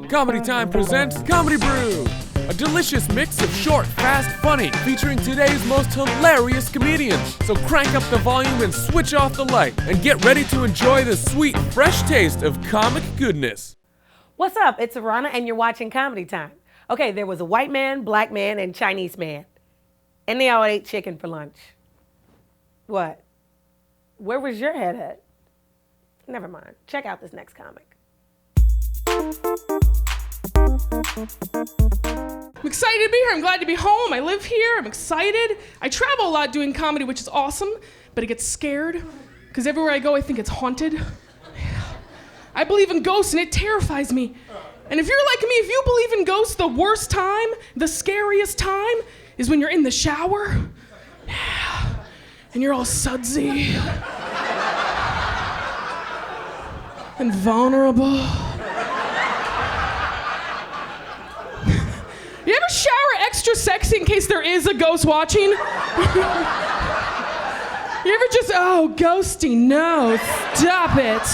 Comedy Time presents Comedy Brew, a delicious mix of short, fast, funny, featuring today's most hilarious comedians. So crank up the volume and switch off the light, and get ready to enjoy the sweet, fresh taste of comic goodness. What's up? It's Arana, and you're watching Comedy Time. Okay, there was a white man, black man, and Chinese man, and they all ate chicken for lunch. What? Where was your head at? Never mind. Check out this next comic. I'm excited to be here. I'm glad to be home. I live here. I'm excited. I travel a lot doing comedy, which is awesome, but I get scared because everywhere I go, I think it's haunted. I believe in ghosts, and it terrifies me. And if you're like me, if you believe in ghosts, the worst time, the scariest time is when you're in the shower. Yeah. And you're all sudsy and vulnerable. You ever shower extra sexy in case there is a ghost watching? You ever just, oh, ghosty, no, stop it.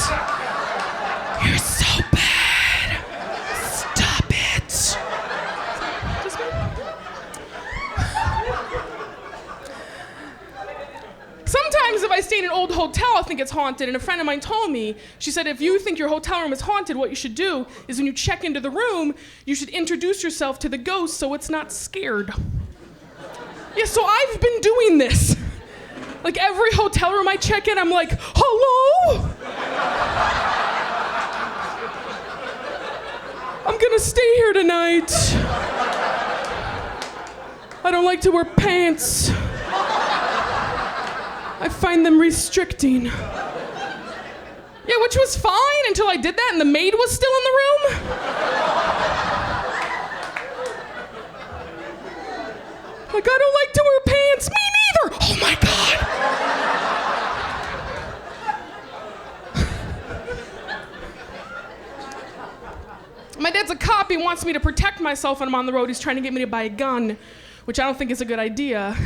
You're so bad. Stop it. Just me? Sometimes if I stay in an old hotel, I think it's haunted, and a friend of mine told me, she said, if you think your hotel room is haunted, what you should do is when you check into the room, you should introduce yourself to the ghost so it's not scared. Yeah, so I've been doing this. Like every hotel room I check in, I'm like, hello? I'm gonna stay here tonight. I don't like to wear pants. I find them restricting. Yeah, which was fine until I did that and the maid was still in the room. Like, I don't like to wear pants. Me neither. Oh my God. My dad's a cop. He wants me to protect myself when I'm on the road. He's trying to get me to buy a gun, which I don't think is a good idea,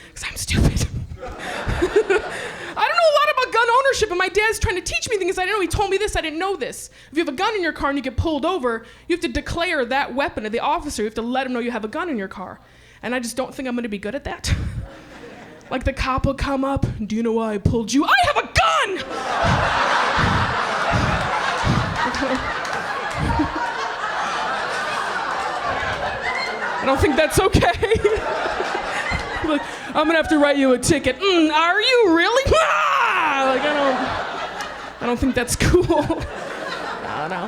because I'm stupid. I don't know a lot about gun ownership, and my dad's trying to teach me things I didn't know. He told me this, I didn't know this. If you have a gun in your car and you get pulled over, you have to declare that weapon to the officer. You have to let him know you have a gun in your car. And I just don't think I'm gonna be good at that. Like the cop will come up, do you know why I pulled you? I have a gun! I don't think that's okay. Like, I'm gonna have to write you a ticket. Are you really? Ah! Like, I don't think that's cool. I don't know.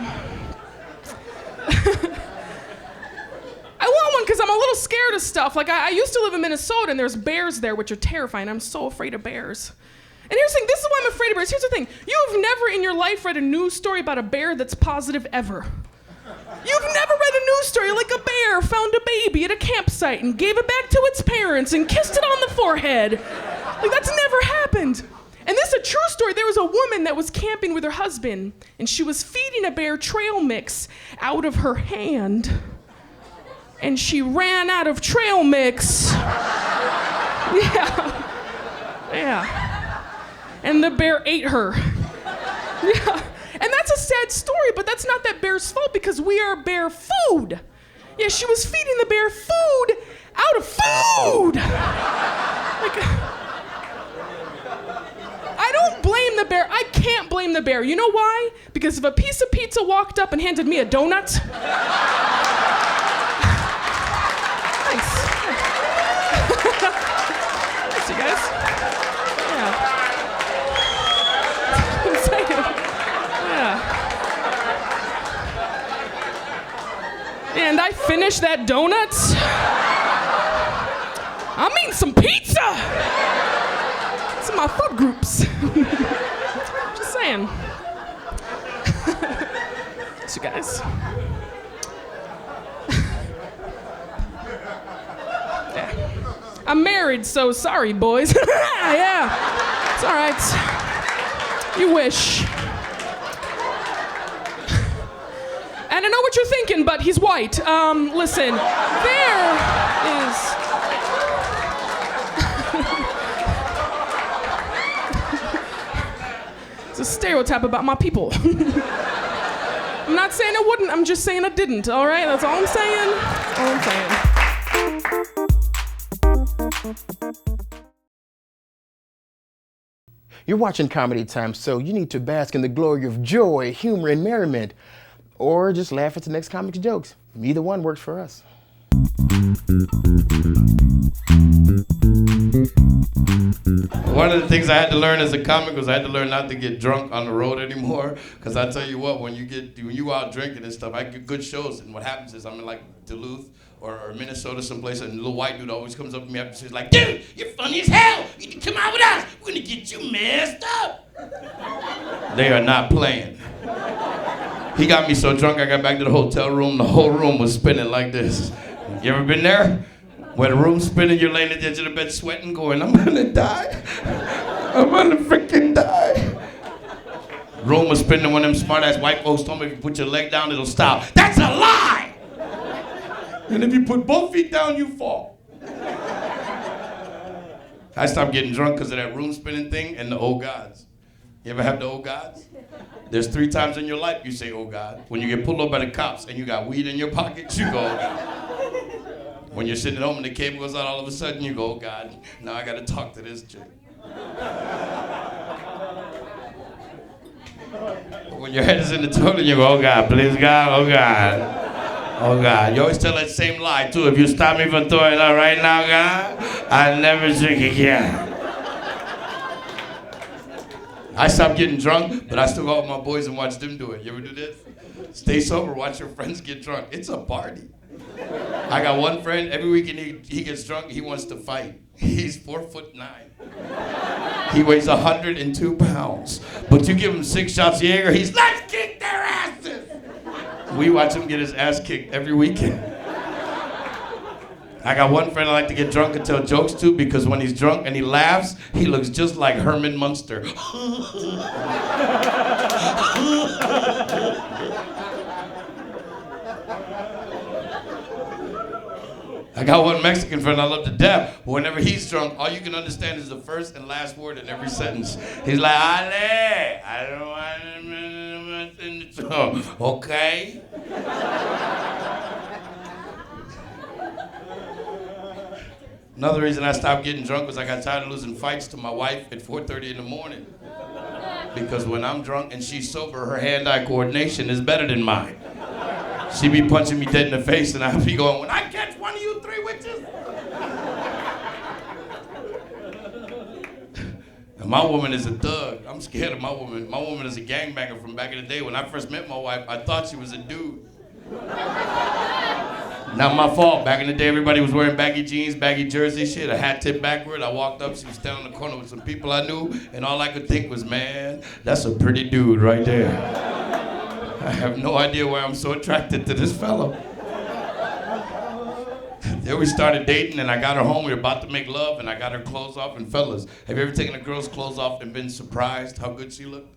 I want one because I'm a little scared of stuff. Like, I used to live in Minnesota, and there's bears there, which are terrifying. I'm so afraid of bears. And here's the thing, this is why I'm afraid of bears. Here's the thing, you have never in your life read a news story about a bear that's positive ever. You've never read a news story like a bear found a baby at a campsite and gave it back to its parents and kissed it on the forehead. Like, that's never happened. And this is a true story. There was a woman that was camping with her husband, and she was feeding a bear trail mix out of her hand. And she ran out of trail mix. Yeah. And the bear ate her. Yeah. And that's a sad story, but that's not that bear's fault because we are bear food. Yeah, she was feeding the bear food out of food. Like, I don't blame the bear. I can't blame the bear. You know why? Because if a piece of pizza walked up and handed me a donut. Thanks. Thanks, you guys. Yeah. I'm saying. And I finished that donut. I'm eating some pizza. It's in my food groups. Just saying. So guys. Yeah. I'm married, so sorry, boys. Yeah. It's all right. You wish. And I know what you're thinking, but he's white. Listen, there is... It's a stereotype about my people. I'm not saying I wouldn't, I'm just saying I didn't, all right? That's all I'm saying. That's all I'm saying. You're watching Comedy Time, so you need to bask in the glory of joy, humor, and merriment. Or just laugh at the next comic's jokes. Either one works for us. One of the things I had to learn as a comic was I had to learn not to get drunk on the road anymore. Because I tell you what, when you out drinking and stuff, I get good shows, and what happens is I'm in like Duluth or Minnesota someplace, and a little white dude always comes up to me after she's like, dude, you're funny as hell. You can come out with us. We're gonna get you messed up. They are not playing. He got me so drunk I got back to the hotel room. The whole room was spinning like this. You ever been there? Where the room's spinning, you're laying at the edge of the bed sweating, going, I'm gonna die. I'm gonna freaking die. Room was spinning. One of them smart ass white folks told me if you put your leg down, it'll stop. That's a lie! And if you put both feet down, you fall. I stopped getting drunk because of that room spinning thing and the oh gods. You ever have the oh gods? There's 3 times in your life you say oh God. When you get pulled up by the cops and you got weed in your pockets, you go oh God. When you're sitting at home and the cable goes out, all of a sudden you go, oh God, now I gotta talk to this chick. When your head is in the toilet, you go, oh God, please God, oh God. Oh God. You always tell that same lie too. If you stop me from throwing up right now, God, I'll never drink again. I stopped getting drunk, but I still go out with my boys and watch them do it. You ever do this? Stay sober, watch your friends get drunk. It's a party. I got one friend, every weekend he gets drunk, he wants to fight. He's 4'9". He weighs 102 pounds. But you give him 6 shots of Jaeger, he's, let's kick their asses! We watch him get his ass kicked every weekend. I got one friend I like to get drunk and tell jokes to because when he's drunk and he laughs, he looks just like Herman Munster. I got one Mexican friend I love to death. Whenever he's drunk, all you can understand is the first and last word in every sentence. He's like, Ale, I don't want to... Okay. Another reason I stopped getting drunk was I got tired of losing fights to my wife at 4:30 in the morning. Because when I'm drunk and she's sober, her hand-eye coordination is better than mine. She be punching me dead in the face and I be going, when I catch one of you 3 witches. And my woman is a thug. I'm scared of my woman. My woman is a gangbanger from back in the day. When I first met my wife, I thought she was a dude. Not my fault. Back in the day, everybody was wearing baggy jeans, baggy jersey, shit, a hat tipped backward. I walked up, she was standing on the corner with some people I knew, and all I could think was, man, that's a pretty dude right there. I have no idea why I'm so attracted to this fellow. Then we started dating, and I got her home. We were about to make love, and I got her clothes off. And fellas, have you ever taken a girl's clothes off and been surprised how good she looked?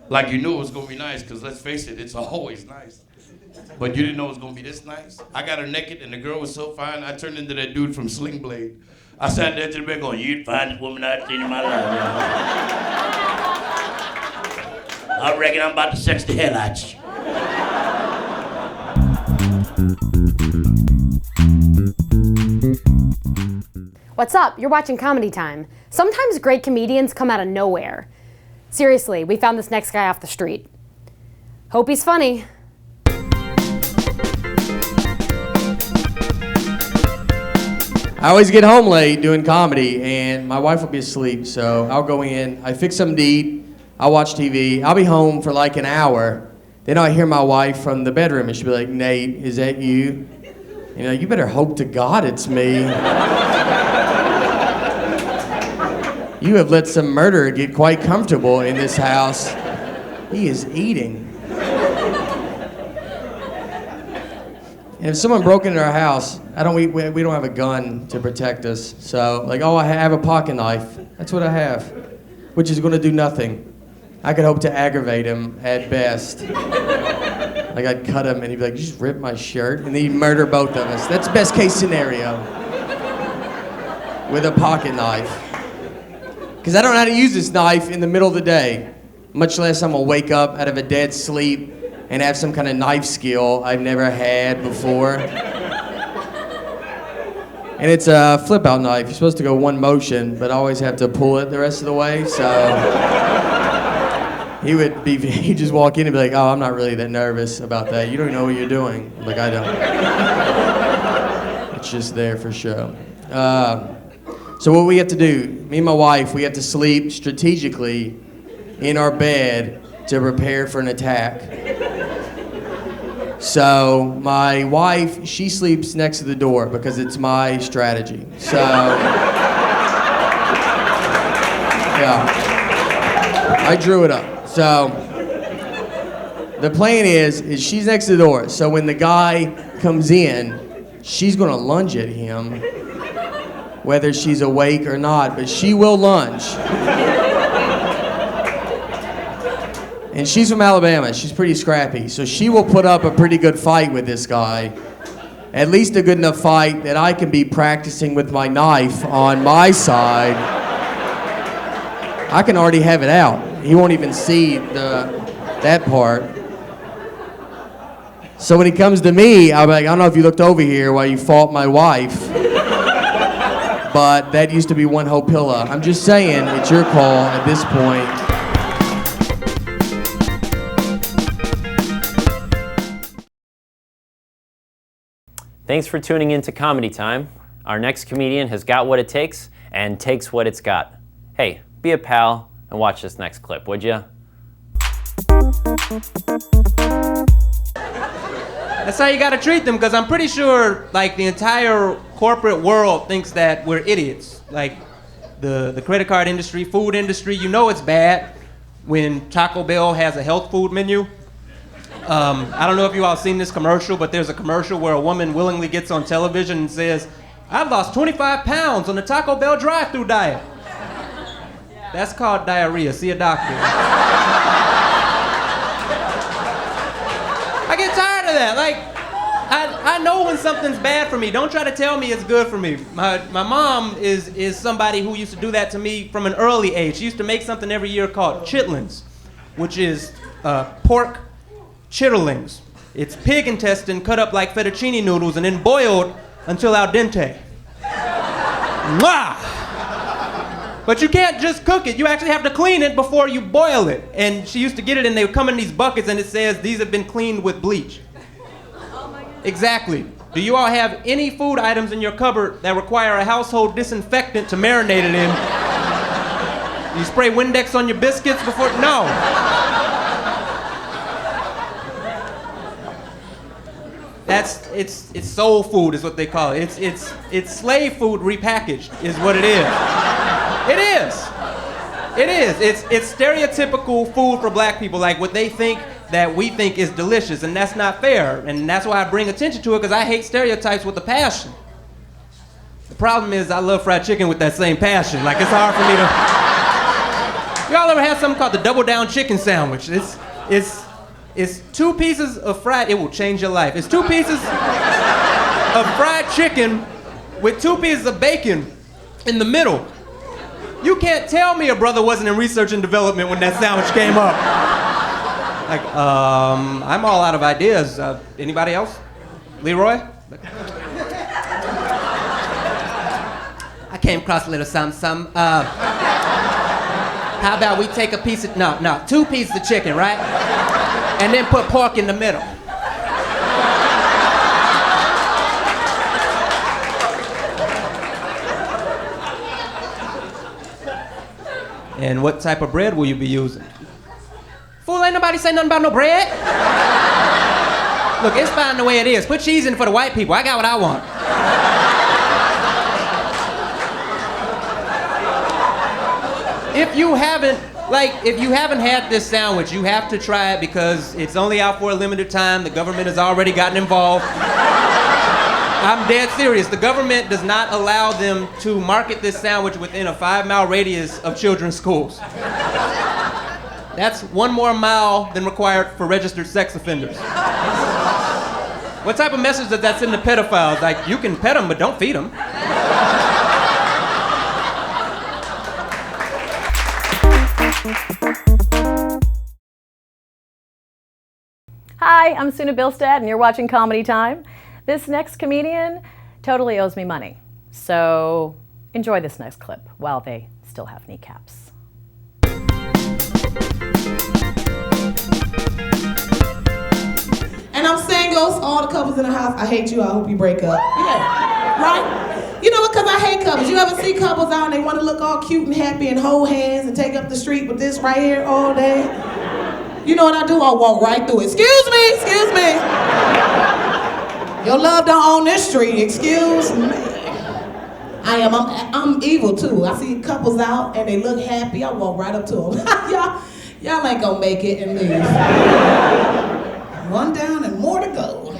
Like you knew it was gonna be nice, because let's face it, it's always nice. But you didn't know it was gonna be this nice. I got her naked, and the girl was so fine, I turned into that dude from Sling Blade. I sat there to the bed going, you'd the finest woman I've seen in my life. I reckon I'm about to sex the hell out you. What's up? You're watching Comedy Time. Sometimes great comedians come out of nowhere. Seriously, we found this next guy off the street. Hope he's funny. I always get home late doing comedy, and my wife will be asleep, so I'll go in, I fix something to eat, I'll watch TV, I'll be home for like an hour, then I hear my wife from the bedroom, and she'll be like, Nate, is that you? You know, you better hope to God it's me. You have let some murderer get quite comfortable in this house. He is eating. And if someone broke into our house, we don't have a gun to protect us. So, like, oh, I have a pocket knife. That's what I have, which is going to do nothing. I could hope to aggravate him at best. Like, I'd cut him and he'd be like, you just ripped my shirt? And then he'd murder both of us. That's best case scenario. With a pocket knife. Because I don't know how to use this knife in the middle of the day. Much less I'm going to wake up out of a dead sleep and have some kind of knife skill I've never had before. And it's a flip out knife. You're supposed to go one motion, but I always have to pull it the rest of the way, so he'd just walk in and be like, oh, I'm not really that nervous about that. You don't know what you're doing. I'm like, I don't. It's just there for show. So what we have to do, me and my wife, we have to sleep strategically in our bed to prepare for an attack. So my wife, she sleeps next to the door because it's my strategy. So, yeah, I drew it up. So the plan is she's next to the door. So when the guy comes in, she's gonna lunge at him, whether she's awake or not, but she will lunge. And she's from Alabama. She's pretty scrappy. So she will put up a pretty good fight with this guy. At least a good enough fight that I can be practicing with my knife on my side. I can already have it out. He won't even see that part. So when he comes to me, I'll be like, I don't know if you looked over here while you fought my wife. But that used to be one Hopilla. I'm just saying, it's your call at this point. Thanks for tuning in to Comedy Time. Our next comedian has got what it takes and takes what it's got. Hey, be a pal and watch this next clip, would ya? That's how you gotta treat them, because I'm pretty sure like the entire corporate world thinks that we're idiots. Like the credit card industry, food industry, you know it's bad when Taco Bell has a health food menu. I don't know if you all seen this commercial, but there's a commercial where a woman willingly gets on television and says, I've lost 25 pounds on the Taco Bell drive-thru diet. That's called diarrhea. See a doctor. I get tired of that. Like, I know when something's bad for me. Don't try to tell me it's good for me. My mom is somebody who used to do that to me from an early age. She used to make something every year called chitlins, which is pork chitterlings. It's pig intestine cut up like fettuccine noodles and then boiled until al dente. Mwah! But you can't just cook it. You actually have to clean it before you boil it. And she used to get it and they would come in these buckets and it says, these have been cleaned with bleach. Oh my God. Exactly. Do you all have any food items in your cupboard that require a household disinfectant to marinate it in? You spray Windex on your biscuits before? No. It's soul food is what they call it. It's slave food repackaged is what it is. It is. It is. It's stereotypical food for black people, like what they think that we think is delicious, and that's not fair. And that's why I bring attention to it, because I hate stereotypes with a passion. The problem is I love fried chicken with that same passion. Like, it's hard for me to... Y'all ever had something called the double down chicken sandwich? It's 2 pieces of fried... It will change your life. It's 2 pieces of fried chicken with 2 pieces of bacon in the middle. You can't tell me a brother wasn't in research and development when that sandwich came up. Like, I'm all out of ideas. Anybody else? Leroy? I came across a little something. How about we take a piece of... No, 2 pieces of chicken, right? And then put pork in the middle. And what type of bread will you be using? Fool, ain't nobody say nothing about no bread. Look, it's fine the way it is. Put cheese in for the white people. I got what I want. If you haven't had this sandwich, you have to try it because it's only out for a limited time. The government has already gotten involved. I'm dead serious. The government does not allow them to market this sandwich within a 5-mile radius of children's schools. That's 1 more mile than required for registered sex offenders. What type of message does that send to pedophiles? Like, you can pet them, but don't feed them. Hi, I'm Suna Bilstad, and you're watching Comedy Time. This next comedian totally owes me money. So enjoy this next clip while they still have kneecaps. And I'm single, so all the couples in the house, I hate you, I hope you break up. Yeah, right? You know what, because I hate couples. You ever see couples out and they want to look all cute and happy and hold hands and take up the street with this right here all day? You know what I do? I walk right through it. Excuse me. Your love don't own this street, excuse me. I'm evil too. I see couples out and they look happy, I walk right up to them. y'all ain't gonna make it and leave. One down and more to go.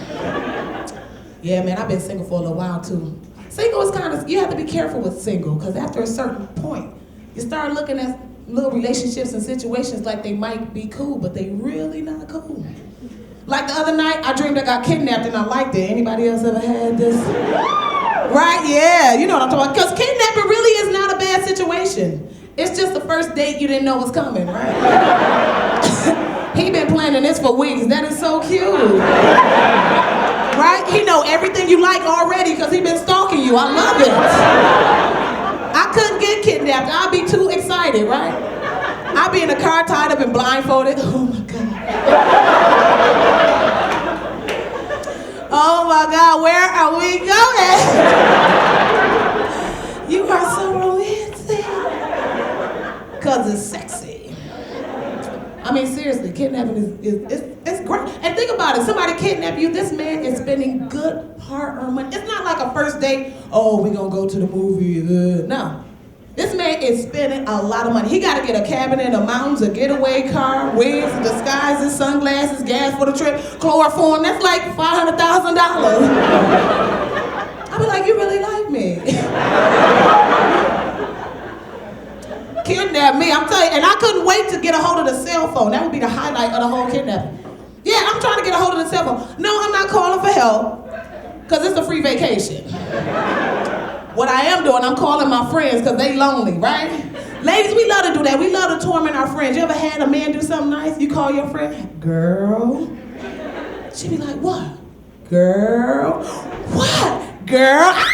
Yeah, man, I've been single for a little while too. Single is you have to be careful with single, because after a certain point, you start looking at little relationships and situations like they might be cool, but they really not cool. Like the other night, I dreamed I got kidnapped and I liked it. Anybody else ever had this? Right, yeah, you know what I'm talking about. Because kidnapping really is not a bad situation. It's just the first date you didn't know was coming, right? He been planning this for weeks. That is so cute. Right? He know everything you like already because he been stalking you. I love it. I couldn't get kidnapped. I'd be too excited, right? I'd be in a car tied up and blindfolded. Oh my God. Oh my God, where are we going? You are so romantic. Because it's sexy. I mean, seriously, kidnapping is great. And think about it, somebody kidnap you, this man is spending good, hard-earned money. It's not like a first date, oh, we're gonna go to the movie. No. This man is spending a lot of money. He gotta get a cabin in the mountains, a getaway car, wigs, disguises, sunglasses, gas for the trip, chloroform. That's like $500,000. I be like, you really like me. Kidnap me, I'm telling you, and I couldn't wait to get a hold of the cell phone. That would be the highlight of the whole kidnapping. Yeah, I'm trying to get a hold of the cell phone. No, I'm not calling for help, because it's a free vacation. What I am doing, I'm calling my friends, because they lonely, right? Ladies, we love to do that. We love to torment our friends. You ever had a man do something nice? You call your friend, girl. She be like, what? Girl. What? Girl. Ah!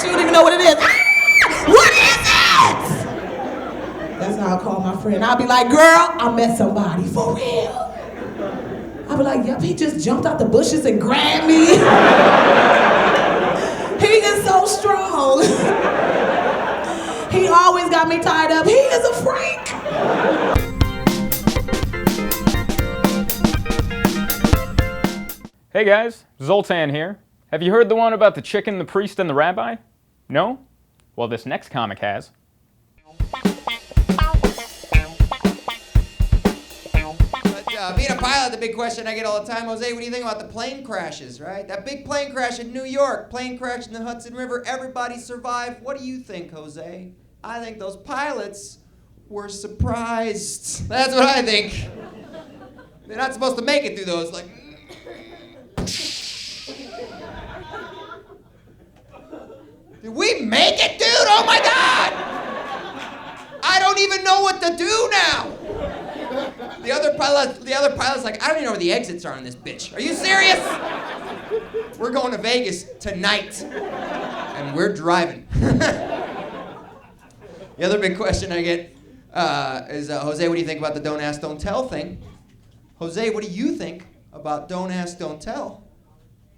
She don't even know what it is. Ah! What is it? That's how I call my friend. I'll be like, girl, I met somebody, for real. I'll be like, yep, he just jumped out the bushes and grabbed me. He is so strong. He always got me tied up. He is a freak. Hey guys, Zoltan here. Have you heard the one about the chicken, the priest, and the rabbi? No? Well, this next comic has. Being a pilot, the big question I get all the time, Jose, what do you think about the plane crashes, right? That big plane crash in New York, plane crash in the Hudson River, everybody survived. What do you think, Jose? I think those pilots were surprised. That's what I think. They're not supposed to make it through those, like... Did we make it, dude? Oh my God! I don't even know what to do now. The other pilot's like, I don't even know where the exits are on this bitch. Are you serious? We're going to Vegas tonight, and we're driving. The other big question I get is, Jose, what do you think about the don't ask, don't tell thing? Jose, what do you think about don't ask, don't tell?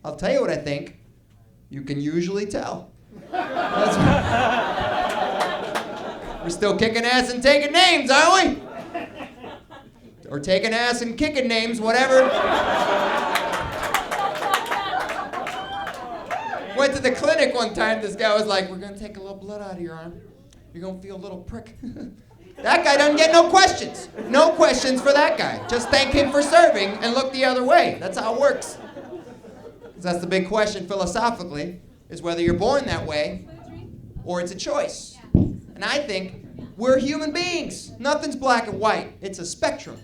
I'll tell you what I think. You can usually tell. We're still kicking ass and taking names, aren't we? Or taking ass and kicking names, whatever. Went to the clinic one time, this guy was like, we're gonna take a little blood out of your arm. You're gonna feel a little prick. That guy doesn't get no questions. No questions for that guy. Just thank him for serving and look the other way. That's how it works. 'Cause that's the big question philosophically, is whether you're born that way or it's a choice. And I think we're human beings. Nothing's black and white. It's a spectrum.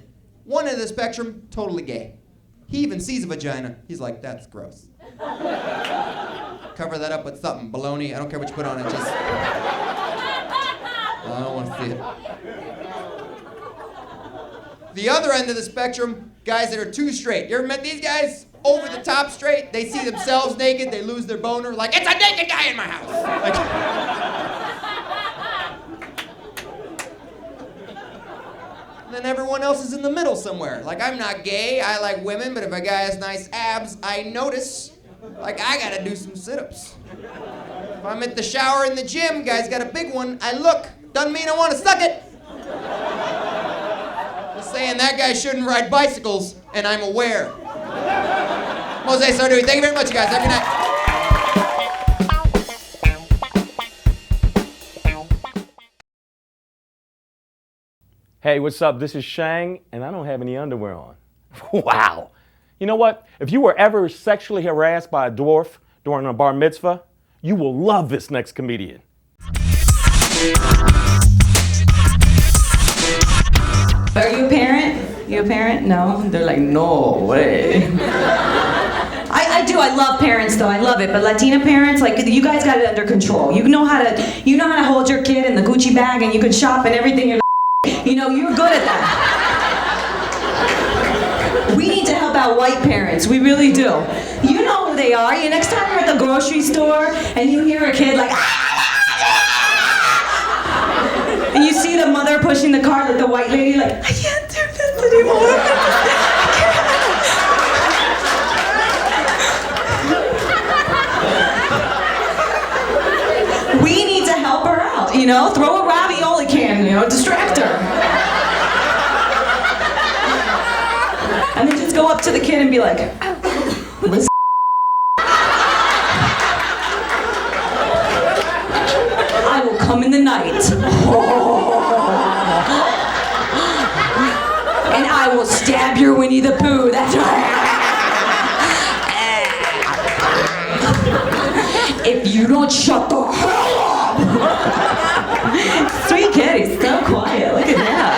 One end of the spectrum, totally gay. He even sees a vagina. He's like, that's gross. Cover that up with something, baloney. I don't care what you put on it. Just, I don't want to see it. The other end of the spectrum, guys that are too straight. You ever met these guys? Over the top straight. They see themselves naked. They lose their boner. Like, it's a naked guy in my house. Like, and then everyone else is in the middle somewhere. Like, I'm not gay. I like women, but if a guy has nice abs, I notice. Like, I gotta do some sit-ups. If I'm at the shower in the gym, guy's got a big one, I look. Doesn't mean I want to suck it. Just saying that guy shouldn't ride bicycles, and I'm aware. Jose Sardui, thank you very much, guys. Have a good night. Hey, what's up? This is Shang, and I don't have any underwear on. Wow. You know what? If you were ever sexually harassed by a dwarf during a bar mitzvah, you will love this next comedian. Are you a parent? You a parent? No? They're like, no way. I do. I love parents though. I love it. But Latina parents, like, you guys got it under control. You know how to hold your kid in the Gucci bag, and you can shop and everything. You know, you're good at that. We need to help out white parents. We really do. You know who they are. Next time you're at the grocery store and you hear a kid like, and you see the mother pushing the cart like the white lady, like, I can't do this anymore. We need to help her out, you know? Throw a ravioli can, you know, distract her. And then just go up to the kid and be like, listen. I will come in the night. And I will stab your Winnie the Pooh. That's right. If you don't shut the hell up. Sweet kid, he's so quiet. Look at that.